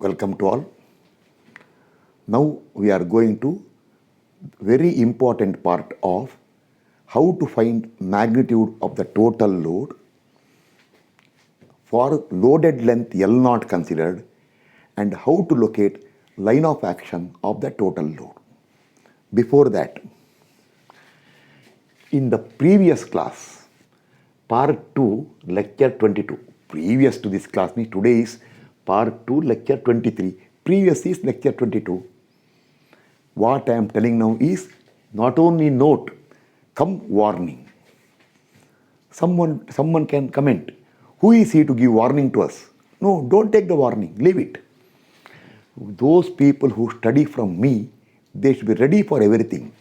welcome to all. Now we are going to very important part of how to find magnitude of the total load for loaded length L0 considered and how to locate line of action of the total load. Before that, in the previous class, part 2, lecture 22, previous to this class means today is part 2, lecture 23, previous is lecture 22. What I am telling now is not only note, come warning. Someone can comment, who is he to give warning to us? No, don't take the warning, leave it. Those people who study from me, they should be ready for everything.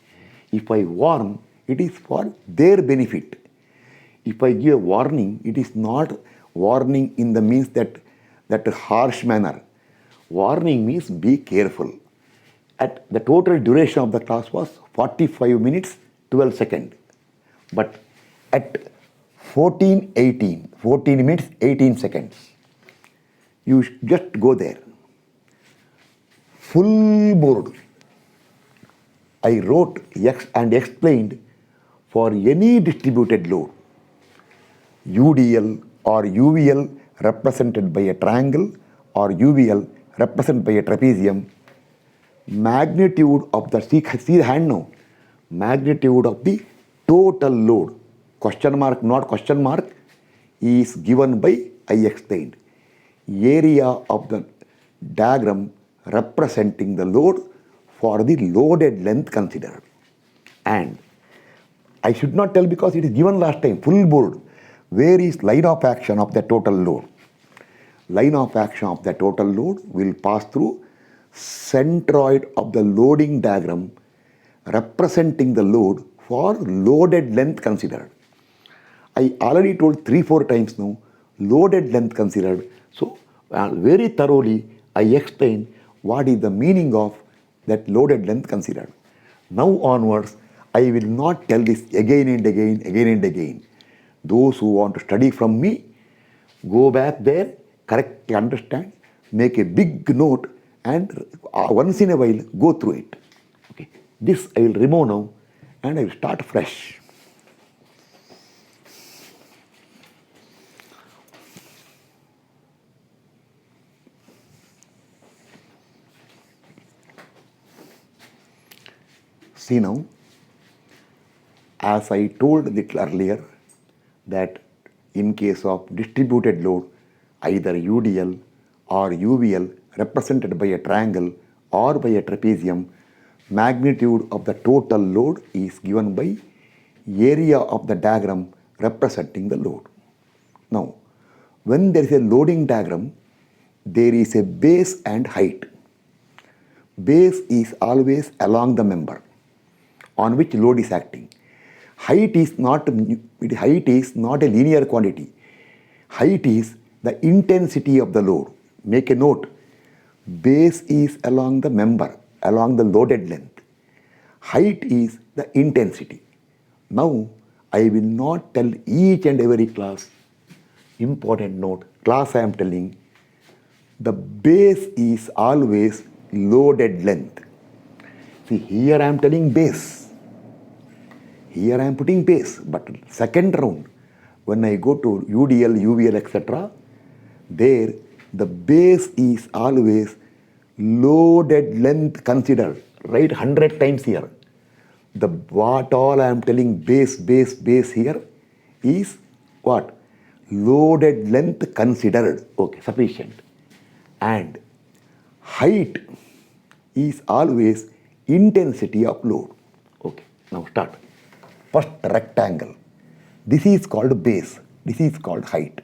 If I warn, it is for their benefit. If I give a warning, it is not warning in the means that harsh manner. Warning means be careful. At the total duration of the class was 45 minutes 12 seconds. But at 14 minutes 18 seconds, you just go there. Full board. I wrote and explained for any distributed load, UDL or UVL represented by a triangle or UVL represented by a trapezium, magnitude of the, see the hand now, magnitude of the total load, question mark, not question mark, is given by, I explained, area of the diagram representing the load for the loaded length considered. And I should not tell because it is given last time, full board. Where is line of action of the total load? Line of action of the total load will pass through centroid of the loading diagram representing the load for loaded length considered. I already told 3-4 times now, loaded length considered. So very thoroughly I explained what is the meaning of that loaded length considered. Now onwards, I will not tell this again and again. Those who want to study from me, go back there, correctly understand, make a big note and once in a while go through it. Okay. This I will remove now and I will start fresh. See now, as I told a little earlier, that in case of distributed load, either UDL or UVL represented by a triangle or by a trapezium, magnitude of the total load is given by area of the diagram representing the load. Now, when there is a loading diagram, there is a base and height. Base is always along the member on which load is acting. Height is not a linear quantity. Height is the intensity of the load. Make a note. Base is along the member, along the loaded length. Height is the intensity. Now, I will not tell each and every class, important note, class I am telling, the base is always loaded length. See, here I am telling base. Here I am putting base, but second round, when I go to UDL, UVL, etc., there the base is always loaded length considered. Write 100 times here. The what all I am telling base here is what? Loaded length considered. Okay, sufficient. And height is always intensity of load. Okay, now start. First rectangle. This is called base. This is called height.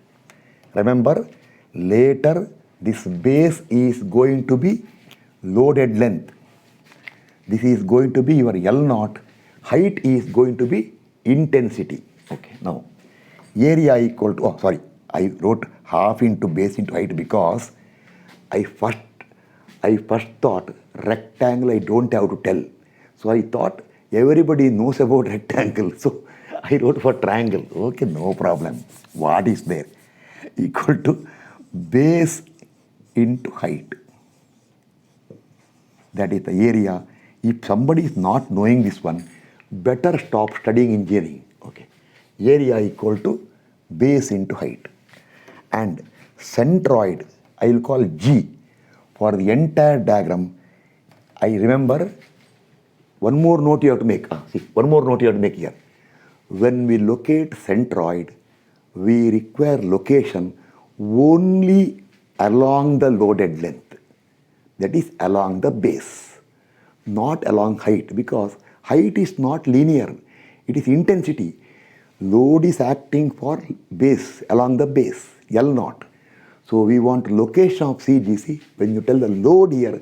Remember, later this base is going to be loaded length. This is going to be your L0. Height is going to be intensity. Okay, now area equal to, I wrote half into base into height because I first thought rectangle I don't have to tell. So I thought everybody knows about rectangle. So I wrote for triangle. Okay, no problem. What is there? Equal to base into height. that is the area. If somebody is not knowing this one, better stop studying engineering. Okay, area equal to base into height, and centroid I will call G for the entire diagram. I remember one more note you have to make. One more note you have to make here. When we locate centroid, we require location only along the loaded length, that is along the base, not along height, because height is not linear, it is intensity. Load is acting for base, along the base, L0. So we want location of CGC. When you tell the load here,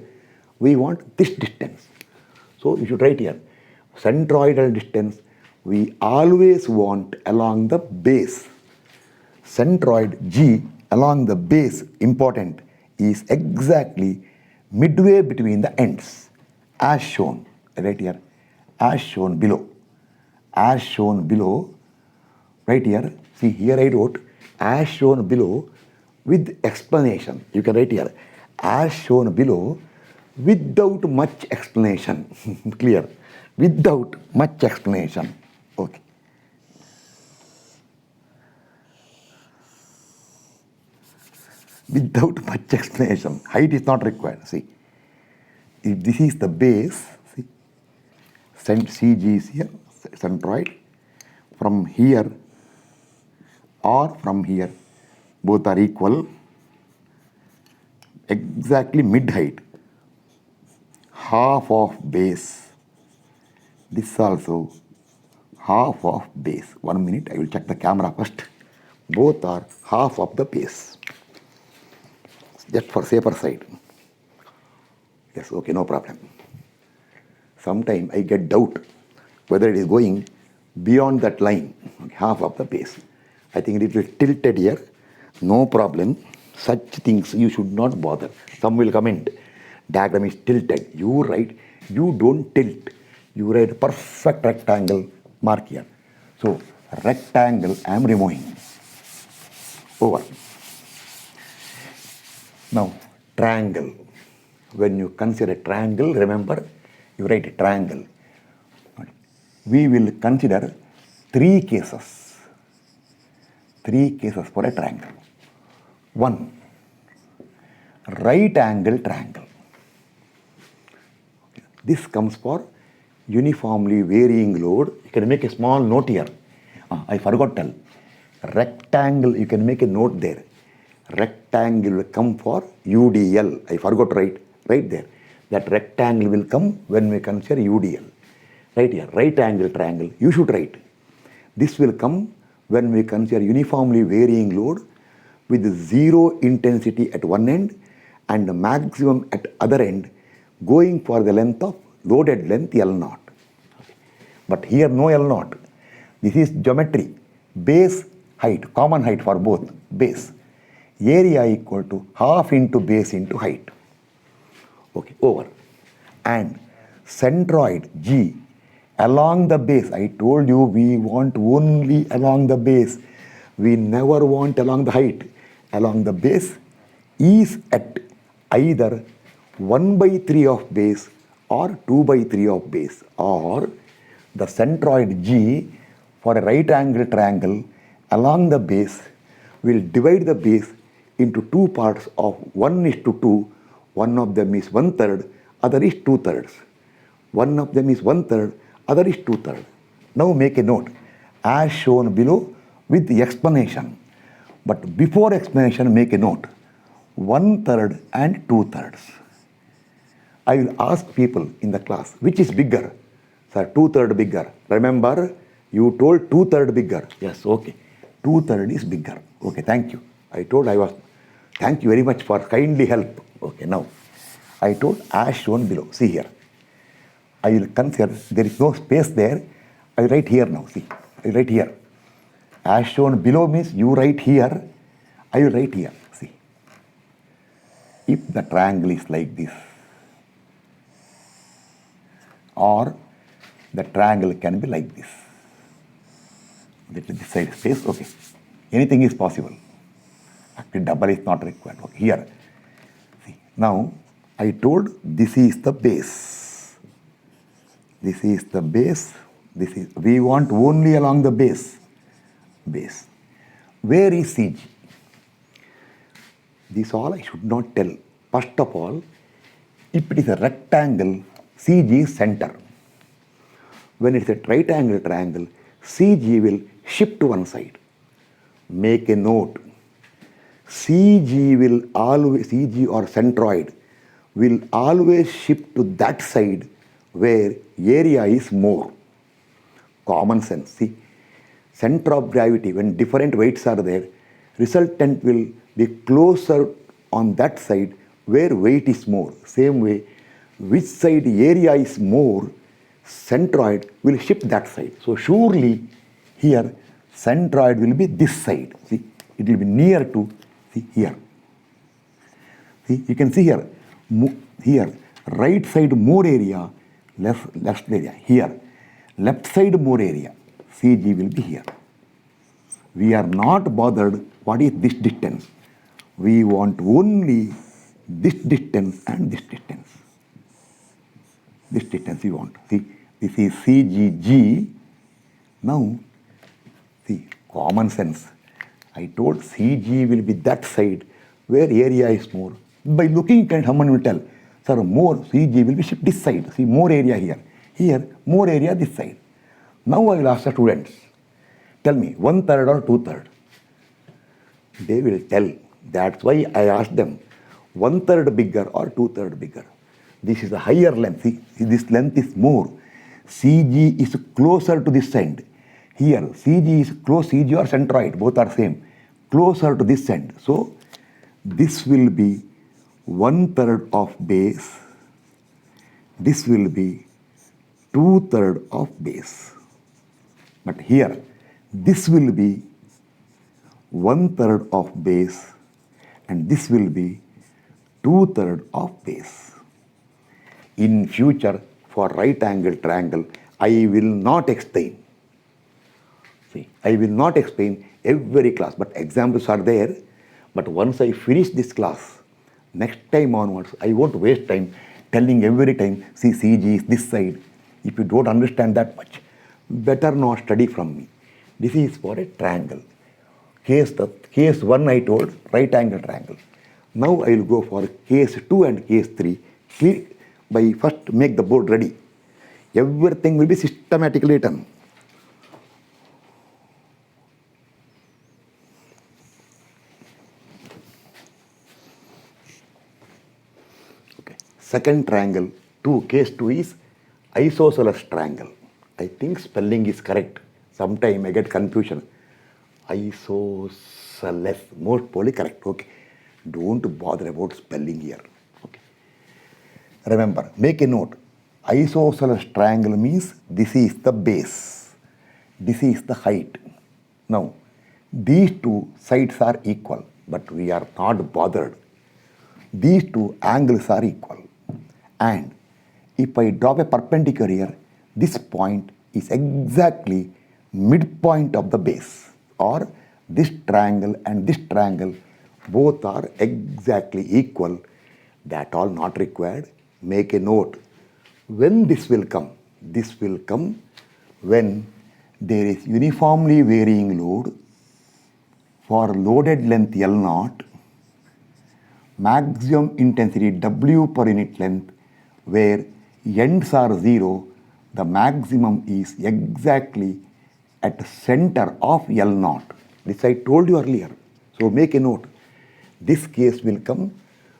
we want this distance. So you should write here, centroidal distance, we always want along the base. Centroid G along the base, important, is exactly midway between the ends, as shown, right here, as shown below. As shown below, right here, see here I wrote, as shown below with explanation. You can write here, as shown below without much explanation. Clear? Without much explanation. Okay. Without much explanation. Height is not required. See, if this is the base, see, CG is here, centroid. From here or from here, both are equal, exactly mid height, half of base. This also half of base. 1 minute, I will check the camera first. Both are half of the base. Just for safer side. Yes, okay, no problem. Sometimes I get doubt whether it is going beyond that line, half of the base. I think it is tilted here. No problem. Such things you should not bother. Some will comment, diagram is tilted. You write, you don't tilt. You write perfect rectangle, mark here. So rectangle I am removing. Over. Now triangle. When you consider triangle, remember you write a triangle. We will consider three cases. Three cases for a triangle. One, right angle triangle. This comes for uniformly varying load. You can make a small note here. I forgot to tell. Rectangle, you can make a note there. Rectangle will come for UDL. I forgot to write right there. That rectangle will come when we consider UDL. Right here, right angle triangle, you should write. This will come when we consider uniformly varying load with zero intensity at one end and the maximum at other end, going for the length of loaded length L0. But here no L0. This is geometry. Base height, common height for both, base. Area equal to half into base into height. Okay, over. And centroid G along the base. I told you we want only along the base. We never want along the height. Along the base is at either 1/3 of base or 2/3 of base, or the centroid G for a right angle triangle along the base will divide the base into two parts of 1:2. One of them is 1/3, other is 2/3. One of them is 1/3, other is 2/3. Now make a note, as shown below with the explanation. But before explanation, make a note, 1/3 and 2/3. I will ask people in the class, which is bigger? Sir, 2/3 bigger. Remember, you told 2/3 bigger. Yes, okay. 2/3 is bigger. Okay, thank you. I told I was, thank you very much for kindly help. Okay, now, I told as shown below. See here. I will consider, there is no space there. I write here now, see. I write here. As shown below means you write here, I will write here, see. If the triangle is like this, or the triangle can be like this. This side space, okay. Anything is possible. Actually, double is not required. Okay, here, see. Now, I told this is the base. This is the base. We want only along the base. Where is CG? This all I should not tell. First of all, if it is a rectangle, CG is center. When it's a right angle triangle, CG will shift to one side. Make a note. CG or centroid will always shift to that side where area is more. Common sense. See, center of gravity, when different weights are there, resultant will be closer on that side where weight is more. Same way, which side area is more, centroid will shift that side. So surely here centroid will be this side. See, it will be near to, see here. See, you can see here, right side more area, left area. Here, left side more area, CG will be here. We are not bothered what is this distance. We want only this distance and this distance. This distance we want. See, this is CGG. Now, see, common sense. I told CG will be that side where area is more. By looking at someone will tell, sir, more CG will be shift this side. See, more area here. Here, more area this side. Now I will ask the students, tell me 1/3 or 2/3. They will tell. That's why I asked them 1/3 bigger or 2/3 bigger. This is a higher length. See, this length is more. CG is closer to this end. Here, CG is close, CG or centroid, both are same. Closer to this end. So, this will be 1/3 of base. This will be 2/3 of base. But here, this will be 1/3 of base and this will be 2/3 of base. In future, for right angle triangle, I will not explain. See, I will not explain every class, but examples are there. But once I finish this class, next time onwards, I won't waste time telling every time, see, CG is this side. If you don't understand that much, better not study from me. This is for a triangle. Case 1 I told, right angle triangle. Now I will go for case 2 and case 3. By first make the board ready. Everything will be systematically written. Okay. Second triangle, case 2 is isosceles triangle. I think spelling is correct. Sometime I get confusion. Isosceles, most probably correct. Okay. Don't bother about spelling here. Okay. Remember, make a note. Isosceles triangle means this is the base. This is the height. Now, these two sides are equal, but we are not bothered. These two angles are equal. And if I drop a perpendicular here, this point is exactly midpoint of the base, or this triangle and this triangle both are exactly equal. That all not required. Make a note. When this will come when there is uniformly varying load for loaded length L0, maximum intensity W per unit length, where ends are 0, the maximum is exactly at the center of L0. This I told you earlier. So make a note. This case will come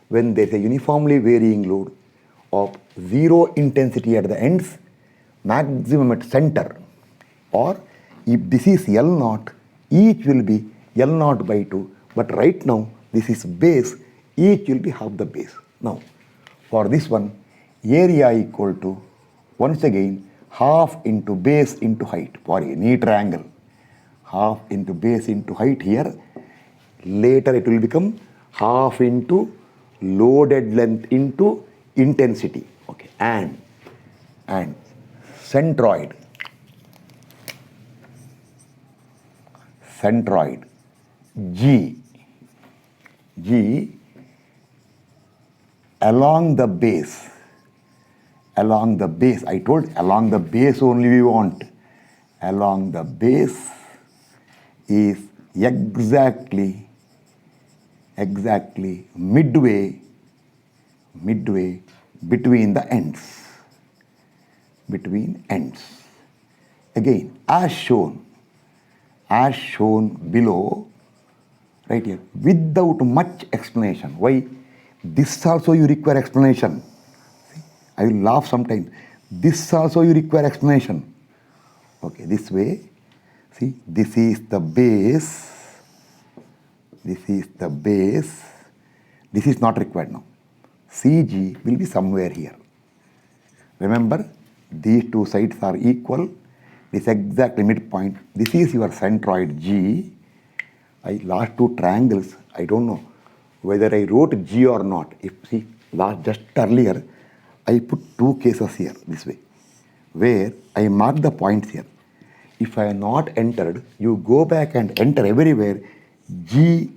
when there is a uniformly varying load of 0 intensity at the ends, maximum at center. Or if this is L0, each will be L0 by 2. But right now, this is base, each will be half the base. Now, for this one, area equal to, once again, half into base into height for any triangle. Half into base into height here. Later it will become half into loaded length into intensity. Okay. And centroid G along the base, I told along the base only we want. Along the base is exactly midway between the ends. Again, as shown below, right here, without much explanation. Why? This also you require explanation. See, I will laugh sometimes. This also you require explanation. Okay, this way. See, this is the base. This is the base. This is not required now. CG will be somewhere here. Remember, these two sides are equal. This exact midpoint. This is your centroid G. Last two triangles, I don't know whether I wrote G or not. Just earlier, I put two cases here, this way, where I mark the points here. If I have not entered, you go back and enter everywhere G.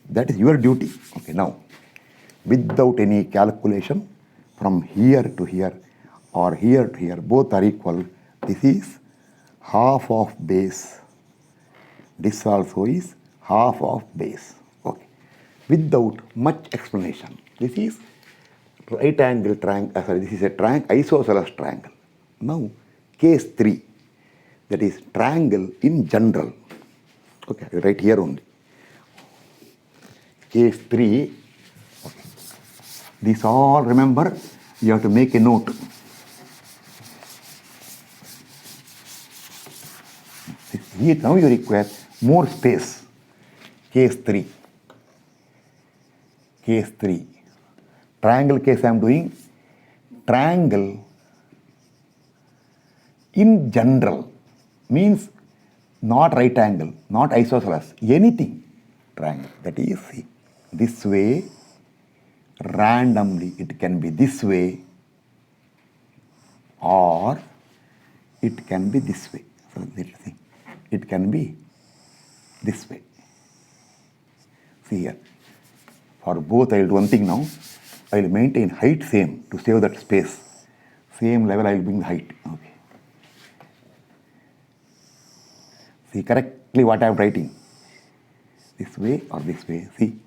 That is your duty. Okay, now, without any calculation, from here to here or here to here, both are equal. This is half of base. This also is half of base. Okay, without much explanation. This is right angle triangle. This is a isosceles triangle. Now, case 3, that is triangle in general. Okay, right here only. Case 3. Okay. These all, remember, you have to make a note. Here now you require more space. Case 3. Triangle case I am doing. Triangle in general means not right angle, not isosceles, anything. Triangle. That is this way, randomly it can be this way or it can be this way. So let's see. It can be this way. See here. For both I will do one thing now. I will maintain height same to save that space. Same level I will bring the height. Okay. See correctly what I am writing. This way or this way. See.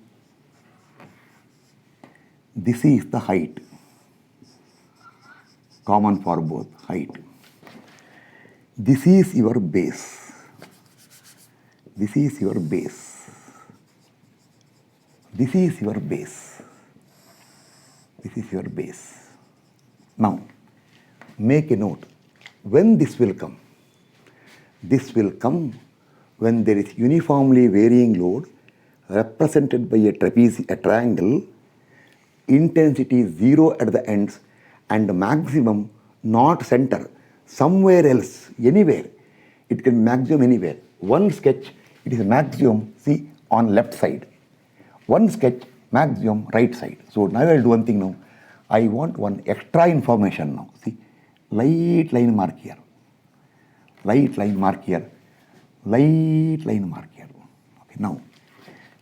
This is the height. Common for both, height. This is your base. This is your base. This is your base. This is your base. Now, make a note. When this will come? This will come when there is uniformly varying load represented by a triangle, intensity 0 at the ends and maximum not center, somewhere else, anywhere. It can maximum anywhere. One sketch, it is maximum, see, on left side. One sketch, maximum right side. So now I will do one thing now. I want one extra information now. See, light line mark here. Light line mark here. Light line mark here. Okay, now,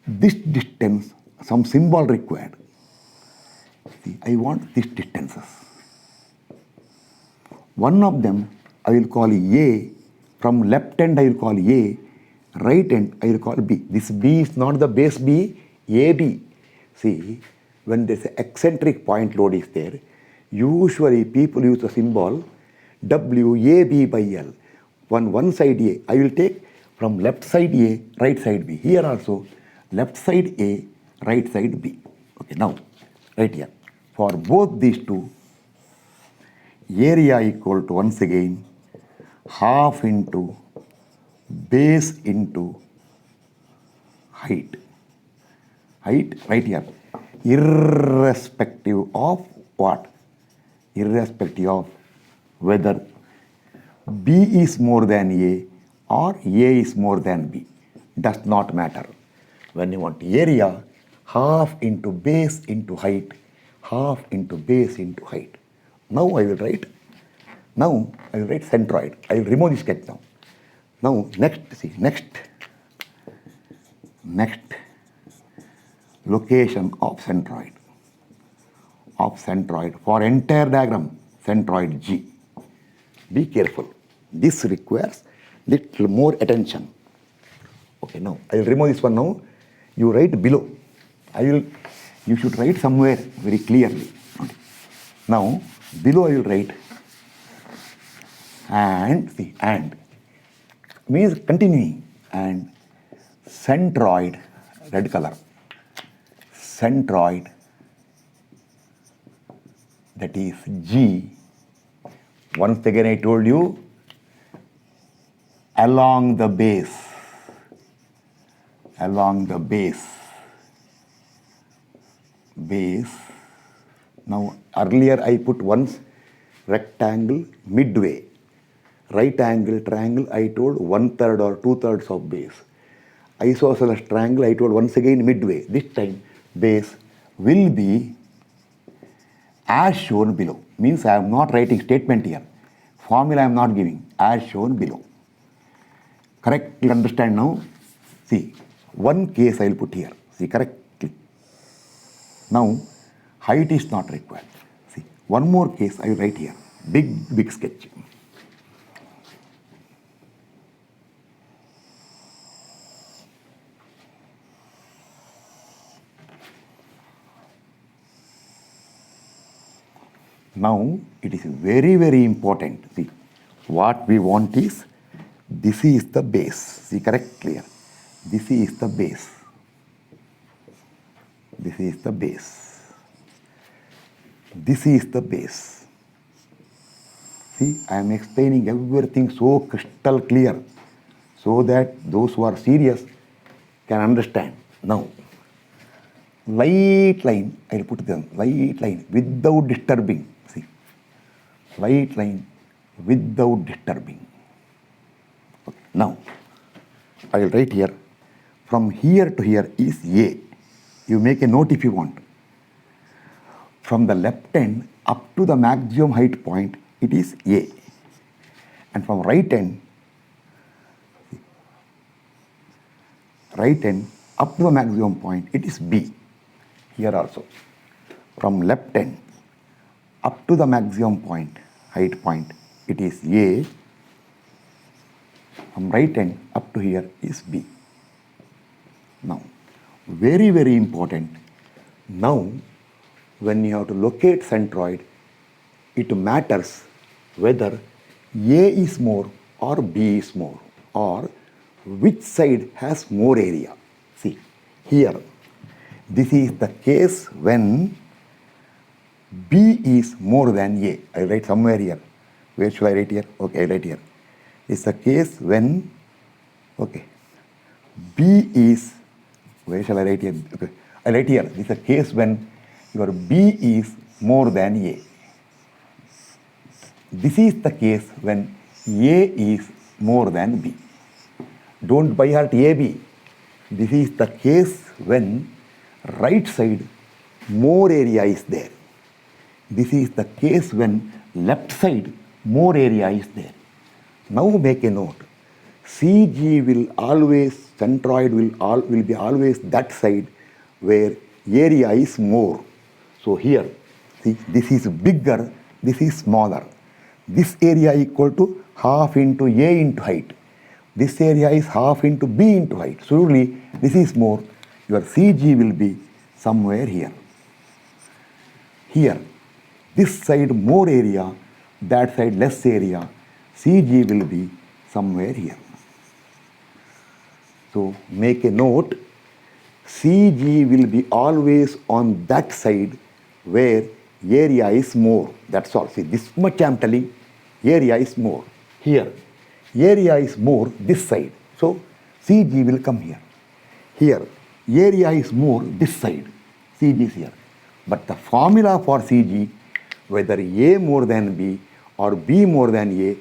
this distance, some symbol required. See, I want these distances. One of them I will call A. From left end I will call A. Right end I will call B. This B is not the base B, AB. See, when there is an eccentric point load is there, usually people use the symbol WAB by L. One side A, I will take from left side A, right side B. Here also, left side A, right side B. Okay, now, right here. For both these two, area equal to, once again, half into base into height. Height, right here. Irrespective of what? Irrespective of whether B is more than A or A is more than B. Does not matter. When you want area, half into base into height, half into base into height. Now I will write centroid. I will remove this sketch now. Now next location of centroid. of centroid for entire diagram, centroid G. Be careful. This requires little more attention. Okay, now I will remove this one now. You write below. You should write somewhere very clearly. Okay. Now, below I will write and means continuing, and centroid, red color, centroid, that is G. Once again I told you, along the base. Now earlier I put once rectangle midway. Right angle triangle I told 1/3 or 2/3 of base. Isosceles triangle I told once again midway. This time base will be as shown below. Means I am not writing statement here. Formula I am not giving. As shown below. Correctly understand now? See, one case I will put here. See, correctly. Now, height is not required. See, one more case I will write here. Big sketch. Now, it is very important. See, what we want is, this is the base. See, correct, clear. This is the base. This is the base. This is the base. See, I am explaining everything so crystal clear, so that those who are serious can understand. Now, light line, I will put them, light line without disturbing. See, light line without disturbing. Okay. Now, I will write here, from here to here is A. You make a note if you want. From the left end up to the maximum height point, it is A. And from right end up to the maximum point, it is B. Here also. From left end up to the maximum point, height point, it is A. From right end up to here is B. Now, very important. Now, when you have to locate centroid, it matters whether A is more or B is more, or which side has more area. See, here, this is the case when B is more than A. I write somewhere here. Where should I write here? Okay, I write here. It's the case when, okay, B is, where shall I write here? Okay, I write here. It's a case when your B is more than A. This is the case when A is more than B. Don't by heart AB. This is the case when right side more area is there. This is the case when left side more area is there. Now make a note. CG will always, centroid will be always that side where area is more. So here, see, this is bigger, this is smaller. This area equal to half into A into height. This area is half into B into height. So surely this is more. Your CG will be somewhere here. Here, this side more area, that side less area. CG will be somewhere here. So make a note, CG will be always on that side where area is more. That's all. See, this much I am telling, area is more. Here, area is more this side. So CG will come here. Here, area is more this side. CG is here. But the formula for CG, whether A more than B or B more than A,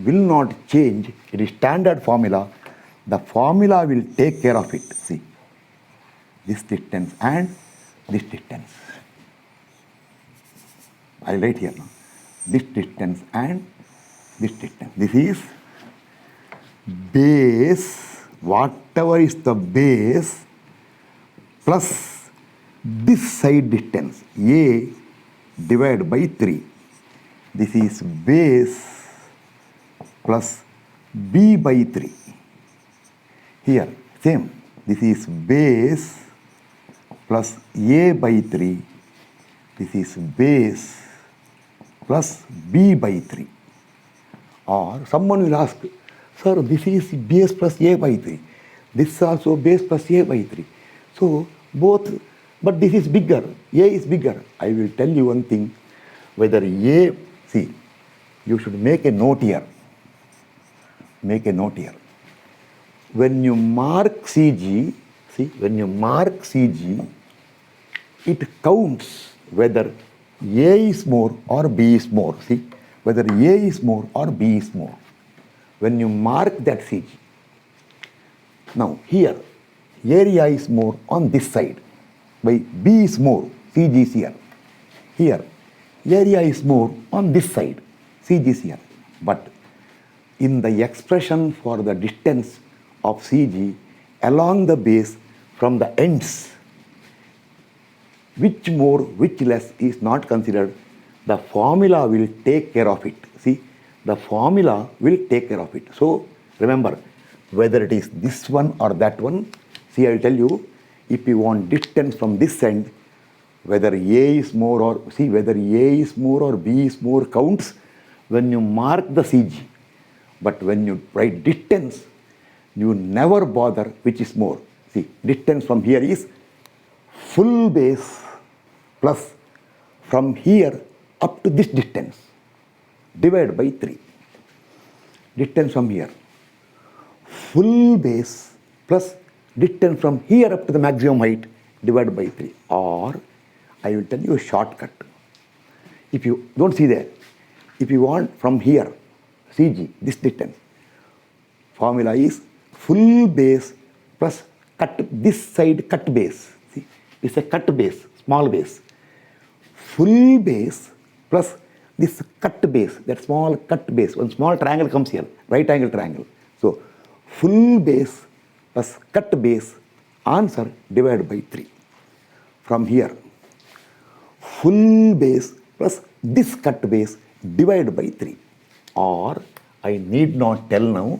will not change. It is standard formula. The formula will take care of it. See, this distance and this distance. I will write here now. This distance and this distance. This is base, whatever is the base, plus this side distance, A divided by 3. This is base plus b by 3. Here, same. This is base plus a by 3. This is base plus b by 3. Or someone will ask, sir, this is base plus a by 3. This is also base plus a by 3. So both, but this is bigger. A is bigger. I will tell you one thing. Whether a, see, you should make a note here. Make a note here. When you mark CG, see, when you mark CG, it counts whether A is more or B is more. See, whether A is more or B is more. When you mark that CG. Now, here, area is more on this side. By B is more, CG is here. Here, area is more on this side, CG is here. But in the expression for the distance of CG along the base from the ends, which more, which less is not considered. The formula will take care of it. See, the formula will take care of it. So, remember, whether it is this one or that one, see, I will tell you, if you want distance from this end, whether A is more or, see, whether A is more or B is more counts when you mark the CG. But when you write distance, you never bother which is more. See, distance from here is full base plus from here up to this distance divided by 3. Distance from here. Full base plus distance from here up to the maximum height divided by 3. Or I will tell you a shortcut. If you don't see there, if you want from here, CG, this distance, formula is full base plus cut this side cut base. See, it's a cut base, small base. Full base plus this cut base, that small cut base. One small triangle comes here, right angle triangle. So, full base plus cut base, answer divided by 3. From here, full base plus this cut base divided by 3. Or I need not tell now,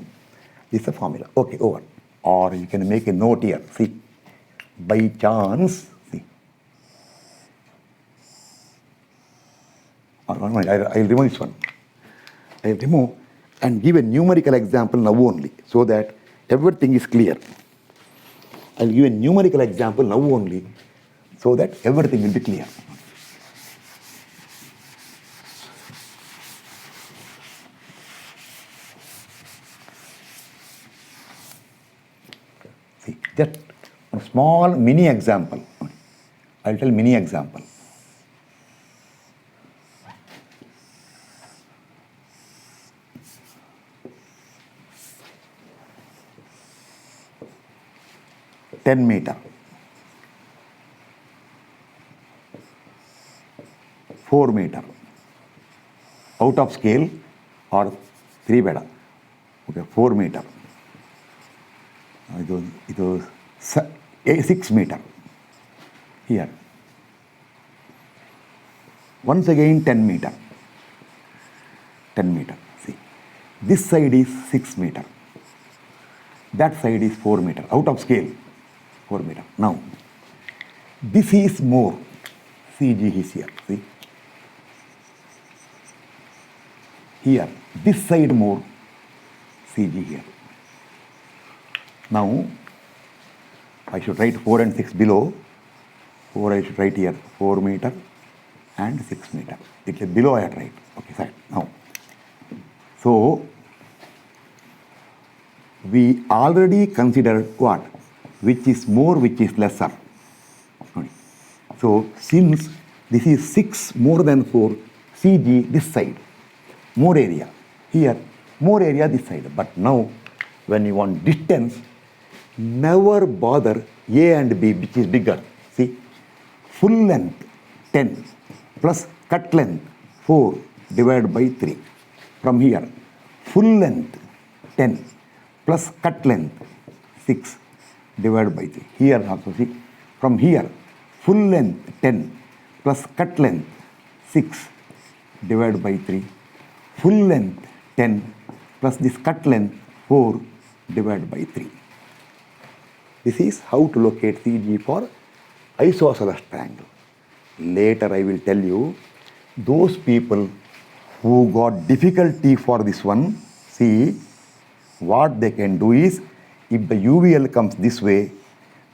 this is a formula. Okay, over. Or you can make a note here. See, by chance, see. Or one minute, I'll remove this one. I'll remove and give a numerical example now only, so that everything is clear. I'll give a numerical example now only, so that everything will be clear. See, just a small mini example. I'll tell mini example. meter, 4 meter, out of scale or 3 beda. Okay, 4 meter. It was 6 meter. Here. Once again 10 meter. 10 meter. See, this side is 6 meter. That side is 4 meter. Out of scale. 4 meter. Now, this is more. CG is here. See? Here. This side more. CG here. Now, I should write 4 and 6 below. 4 I should write here. 4 meter and 6 meter. It's below I have to write. Okay, side. Now, so, we already considered what? Which is more, which is lesser. So, since this is 6 more than 4, CG this side, more area. Here, more area this side. But now, when you want distance, never bother A and B, which is bigger. See, full length 10 plus cut length 4 divided by 3. From here, full length 10 plus cut length 6 divided by 3. Here also, see, from here, full length 10 plus cut length 6 divided by 3. Full length 10 plus this cut length 4 divided by 3. This is how to locate CG for isosceles triangle. Later I will tell you those people who got difficulty for this one, see what they can do is, if the UVL comes this way,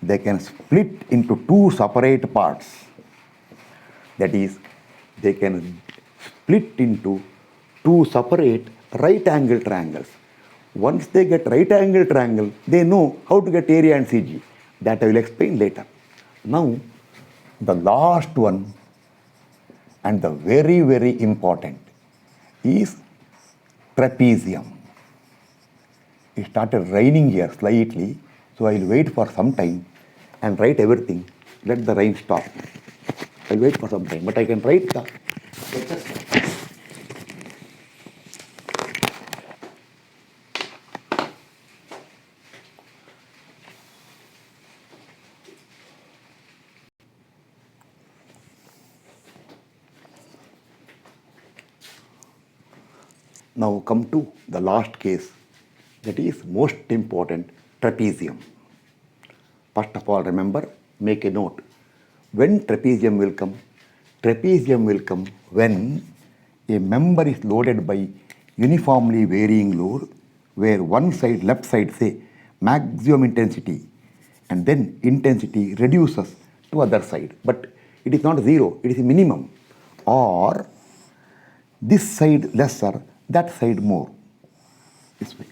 they can split into two separate parts. That is, they can split into two separate right angle triangles. Once they get right angle triangle, they know how to get area and CG. That I will explain later. Now, the last one and the very, very important is trapezium. It started raining here slightly, so I will wait for some time and write everything. Let the rain stop. I'll wait for some time, but I can write the. Now come to the last case, that is most important, trapezium. First of all, remember, make a note. When trapezium will come? Trapezium will come when a member is loaded by uniformly varying load, where one side, left side, say maximum intensity, and then intensity reduces to other side. But it is not zero, it is a minimum. Or this side lesser, that side more. This way.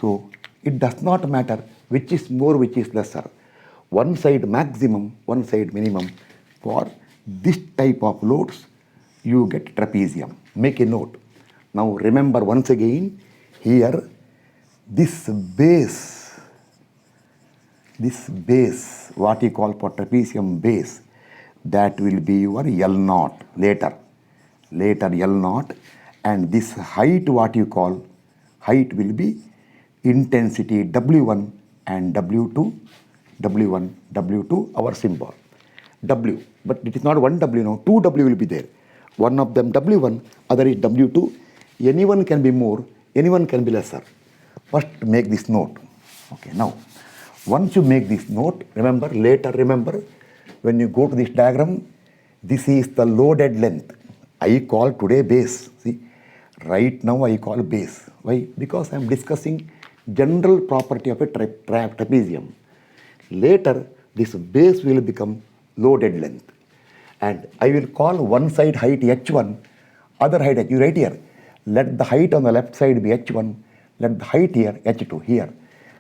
So it does not matter which is more, which is lesser. One side maximum, one side minimum. For this type of loads, you get trapezium. Make a note. Now remember once again, here this base, what you call for trapezium base, that will be your L0 later L0, and this height, what you call height, will be intensity W1 and W2, W1, W2, our symbol, W. But it is not one W now, two W will be there. One of them W1, other is W2. Anyone can be more, anyone can be lesser. First make this note. Okay, now, once you make this note, remember, when you go to this diagram, this is the loaded length. I call today base. See, right now I call base. Why? Because I am discussing general property of a trapezium. Later, this base will become loaded length. And I will call one side height H1, other height H. You write here. Let the height on the left side be H1. Let the height here H2 here.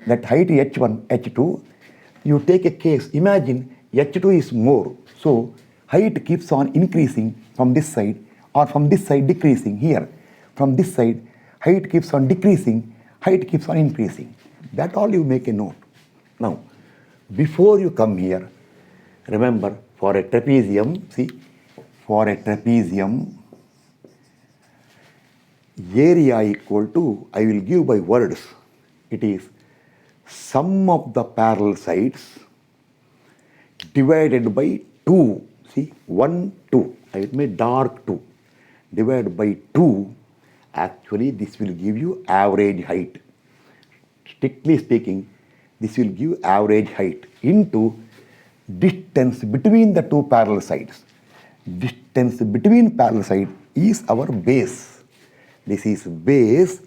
Let height H1, H2. You take a case. Imagine H2 is more. So height keeps on increasing from this side, or from this side decreasing here. From this side, height keeps on decreasing, height keeps on increasing. That all you make a note. Now, before you come here, remember, for a trapezium, see, for a trapezium, area equal to, I will give by words, it is sum of the parallel sides divided by 2, see, 1, 2, I will make dark 2, divided by 2, actually this will give you average height. Strictly speaking, this will give average height into distance between the two parallel sides. Distance between parallel sides is our base. This is base,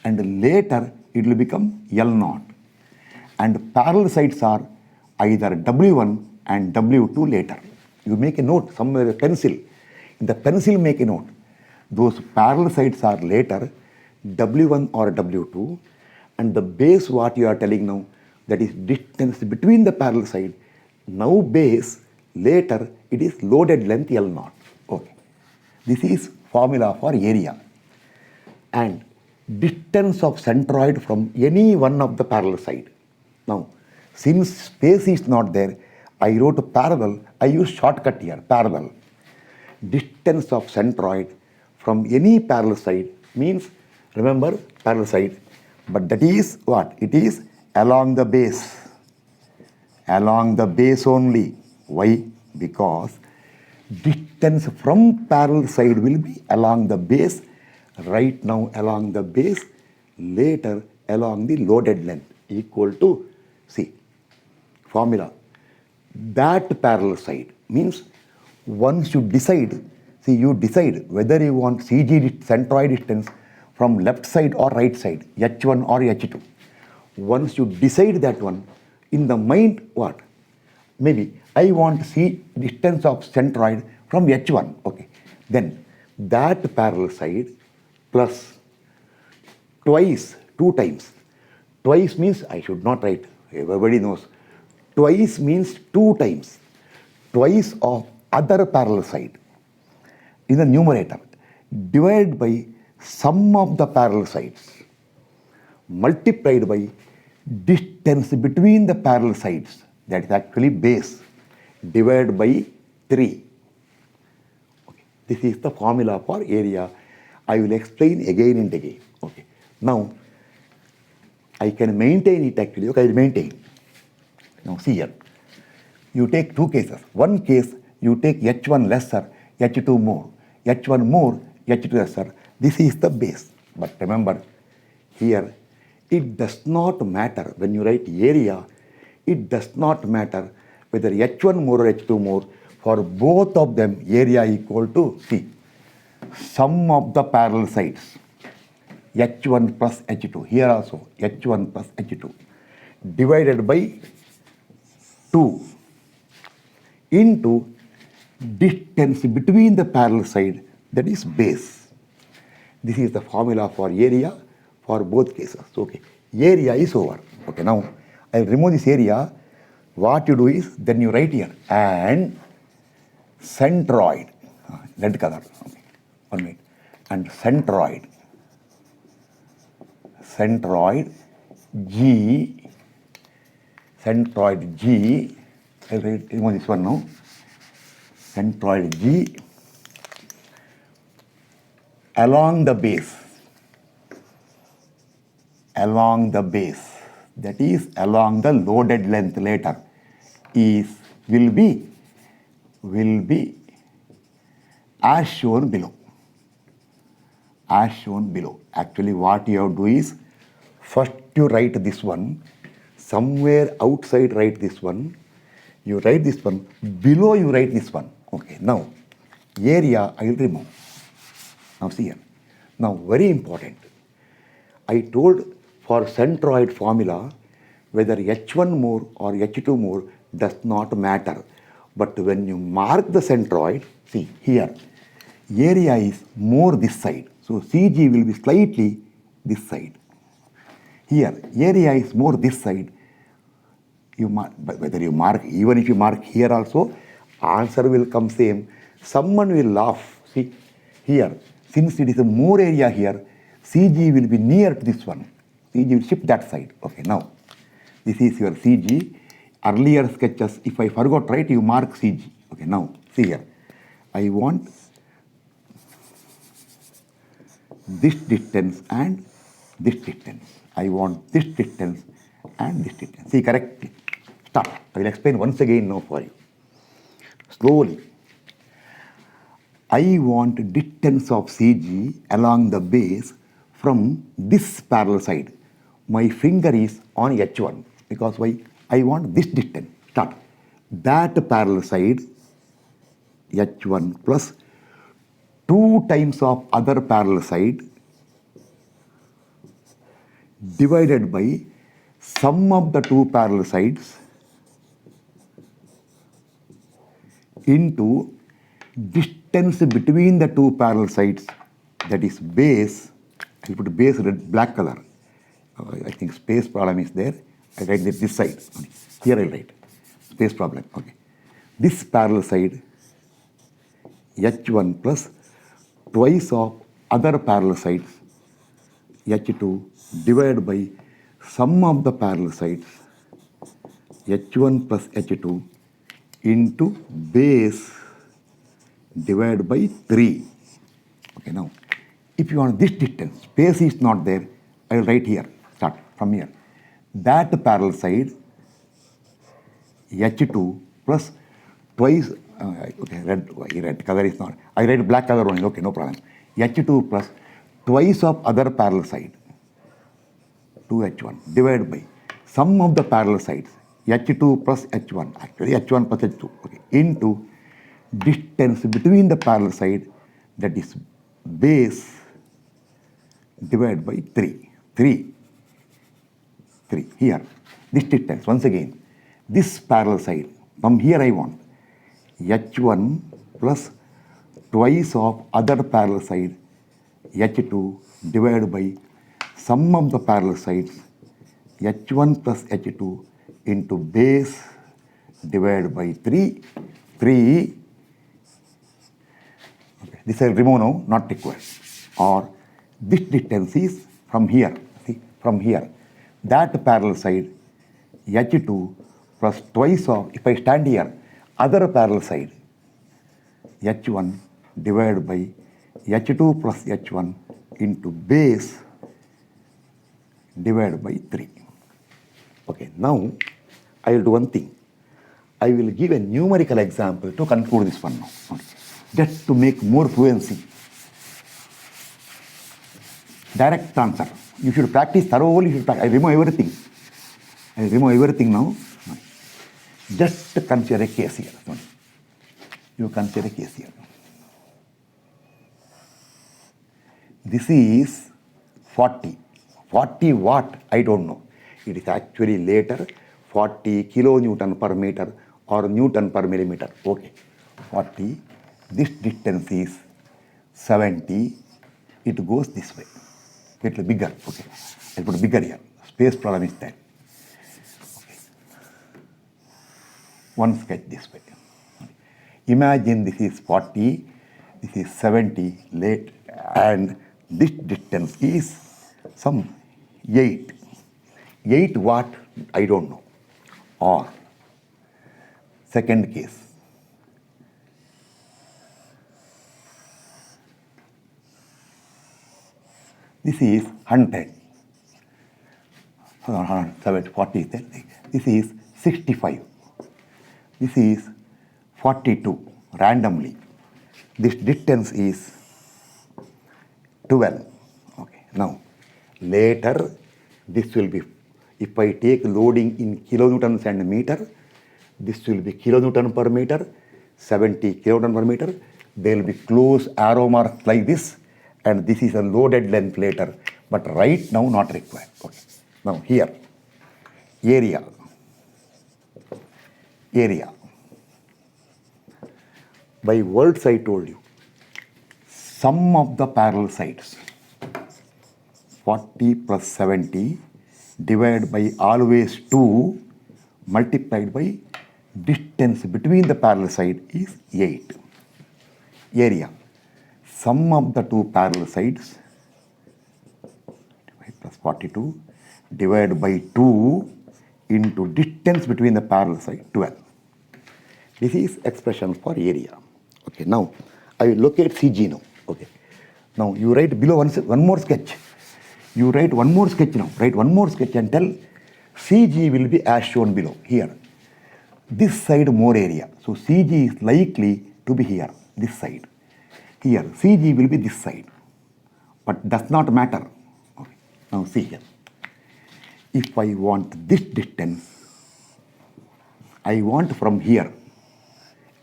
and later it will become L0. And parallel sides are either W1 and W2 later. You make a note somewhere, a pencil. In the pencil, make a note. Those parallel sides are later W1 or W2, and the base, what you are telling now, that is distance between the parallel side. Now base, later it is loaded length L0. Okay. This is formula for area. And distance of centroid from any one of the parallel side. Now, since space is not there, I wrote parallel, I use shortcut here, parallel. Distance of centroid from any parallel side means, remember, parallel side, but that is what? It is along the base. Along the base only. Why? Because Distance from parallel side will be along the base, right now along the base, later along the loaded length equal to, see, formula. That parallel side means once you decide, see, you decide whether you want CG centroid distance from left side or right side, H1 or H2. Once you decide that one, in the mind, what? Maybe I want to see distance of centroid from H1. Okay. Then that parallel side plus twice, two times. Twice means I should not write. Everybody knows. Twice means two times. Twice of other parallel side in the numerator divided by sum of the parallel sides multiplied by distance between the parallel sides, that is actually base, divided by 3. Okay. This is the formula for area. I will explain again and again. Okay. Now, I can maintain it actually. Okay, I will maintain. Now see here. You take two cases. One case, you take H1 lesser, H2 more. H1 more, H2 lesser. This is the base. But remember, here, it does not matter when you write area, it does not matter whether H1 more or H2 more. For both of them, area equal to, see, sum of the parallel sides, H1 plus H2. Here also, H1 plus H2 divided by 2 into distance between the parallel side, that is base. This is the formula for area for both cases. Okay, area is over. Okay, now I will remove this area. What you do is, then you write here, and centroid, red color, okay, 1 minute, and centroid G, I will remove this one now, centroid G along the base, that is along the loaded length later, will be as shown below. Actually, what you have to do is, first you write this one, somewhere outside write this one, you write this one, below you write this one. Okay, now area I will remove. Now see here. Now very important. I told for centroid formula, whether H1 more or H2 more does not matter. But when you mark the centroid, see here, area is more this side. So CG will be slightly this side. Here, area is more this side. You mark, but whether you mark, even if you mark here also, answer will come same. Someone will laugh. See, here, since it is a more area here, CG will be near to this one. CG will shift that side. Okay, now, this is your CG. Earlier sketches, if I forgot, right, you mark CG. Okay, now, see here. I want this distance and this distance. I want this distance and this distance. See, correctly. Stop. I will explain once again now for you. Slowly. I want distance of CG along the base from this parallel side. My finger is on H1 because why? I want this distance. Start. That parallel side, H1 plus 2 times of other parallel side divided by sum of the two parallel sides into distance between the two parallel sides, that is base. I will put base red, black color. I think space problem is there. I write this side. Here I write space problem. Okay. This parallel side, H1 plus twice of other parallel sides, H2 divided by sum of the parallel sides, H1 plus H2 into base divided by 3. Okay, now, if you want this distance, space is not there, I will write here, start from here. That parallel side, H2 plus twice, okay, red color is not. I write black color only. Okay, no problem. H2 plus twice of other parallel side, 2H1 divided by sum of the parallel sides, H2 plus H1, actually H1 plus H2, okay, into distance between the parallel side, that is base divided by 3. 3. Here, this distance, once again, this parallel side, from here I want H1 plus twice of other parallel side, H2 divided by sum of the parallel sides, H1 plus H2 into base divided by 3. 3. Okay. This I remove now, not required. Or this distance is from here, see, from here. That parallel side, H2 plus twice of, if I stand here, other parallel side, H1 divided by H2 plus H1 into base divided by 3. Okay, now I will do one thing. I will give a numerical example to conclude this one now. Okay. Just to make more fluency. Direct answer. You should practice thoroughly. You should practice. I remove everything. I remove everything now. Just consider a case here. You consider a case here. This is 40. 40 watt, I don't know. It is actually later 40 kilonewton per meter or Newton per millimeter. Okay. 40. This distance is 70. It goes this way. Little bigger. Okay. I'll put bigger here. Space problem is that. Okay. One sketch this way. Imagine this is 40, this is 70 late, and this distance is some 8. 8 watt, I don't know. Or second case. This is 100. 40 is there. This is 65. This is 42 randomly. This distance is 12. Okay. Now, later this will be, if I take loading in kilonewtons and meter, this will be kilonewton per meter, 70 kilonewton per meter. There will be close arrow marks like this, and this is a loaded length later, but right now not required. Okay. Now here, area. By words I told you, sum of the parallel sides, 40 plus 70 divided by always 2 multiplied by distance between the parallel side is 8. Area. Sum of the two parallel sides, plus 42 divided by 2 into distance between the parallel side, 12. This is expression for area. Okay, now I will locate CG now. Okay. Now you write below one more sketch. You write one more sketch now. Write one more sketch and tell CG will be as shown below. Here. This side more area. So CG is likely to be here, this side. Here, CG will be this side. But does not matter. Okay. Now see here. If I want this distance, I want from here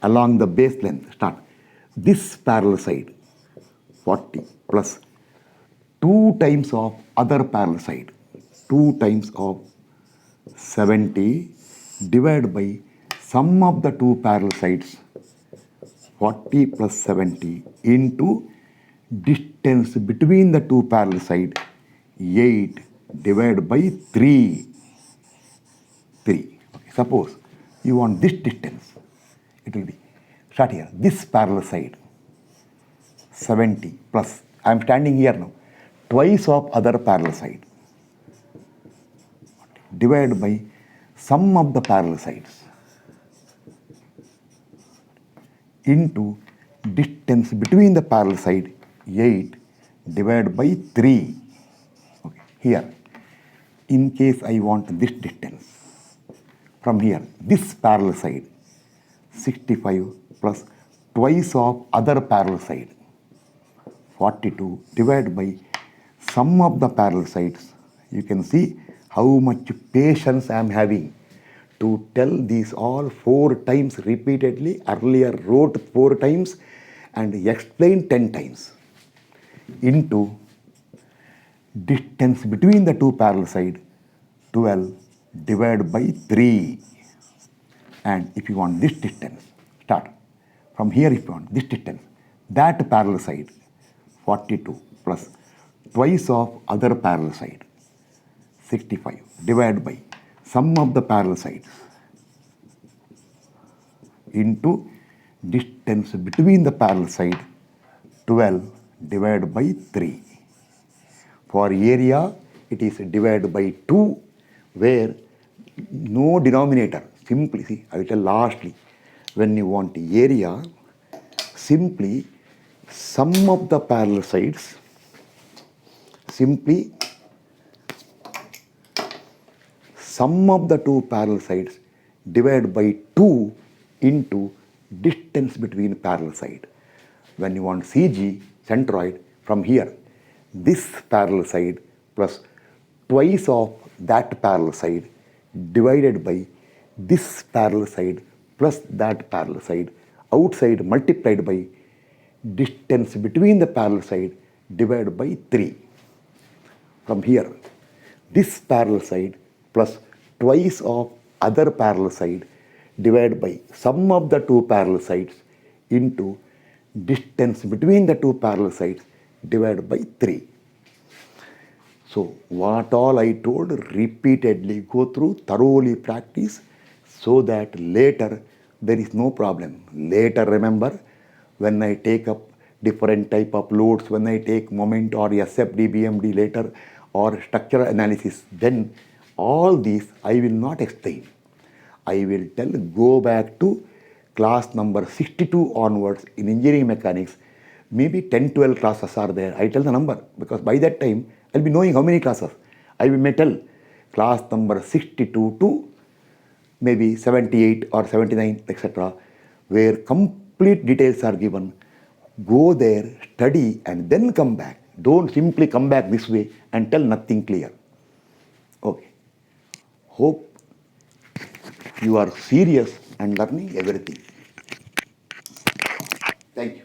along the base length, start. This parallel side, 40 plus 2 times of other parallel side, 2 times of 70 divided by sum of the two parallel sides, 40 plus 70 into distance between the two parallel sides, 8 divided by 3. 3. Okay. Suppose you want this distance. It will be, start here, this parallel side, 70 plus, I am standing here now, twice of other parallel side, divided by sum of the parallel sides into distance between the parallel side, 8 divided by 3. Okay. Here, in case I want this distance, from here, this parallel side, 65 plus twice of other parallel side. 42 divided by sum of the parallel sides. You can see how much patience I am having to tell these all 4 times repeatedly. Earlier wrote 4 times and explained 10 times into distance between the two parallel sides, 12 divided by 3. And if you want this distance, start from here. If you want this distance, that parallel side, 42 plus twice of other parallel side, 65 divided by sum of the parallel sides into distance between the parallel side, 12 divided by 3. For area, it is divided by 2, where no denominator. Simply, see, I will tell lastly, when you want area, simply sum of the parallel sides, simply sum of the two parallel sides divided by 2 into distance between parallel side. When you want CG, centroid, from here, this parallel side plus twice of that parallel side divided by this parallel side plus that parallel side, outside multiplied by distance between the parallel side divided by 3. From here, this parallel side plus twice of other parallel side divided by sum of the two parallel sides into distance between the two parallel sides divided by 3. So what all I told, repeatedly go through, thoroughly practice, so that later there is no problem. Later, remember, when I take up different type of loads, when I take moment or SFD, BMD later, or structural analysis, then all these I will not explain. I will tell, go back to class number 62 onwards in engineering mechanics. Maybe 10, 12 classes are there. I tell the number, because by that time I'll be knowing how many classes. I may tell class number 62 to maybe 78 or 79, etc., where complete details are given. Go there, study, and then come back. Don't simply come back this way and tell nothing clear. Okay. Hope you are serious and learning everything. Thank you.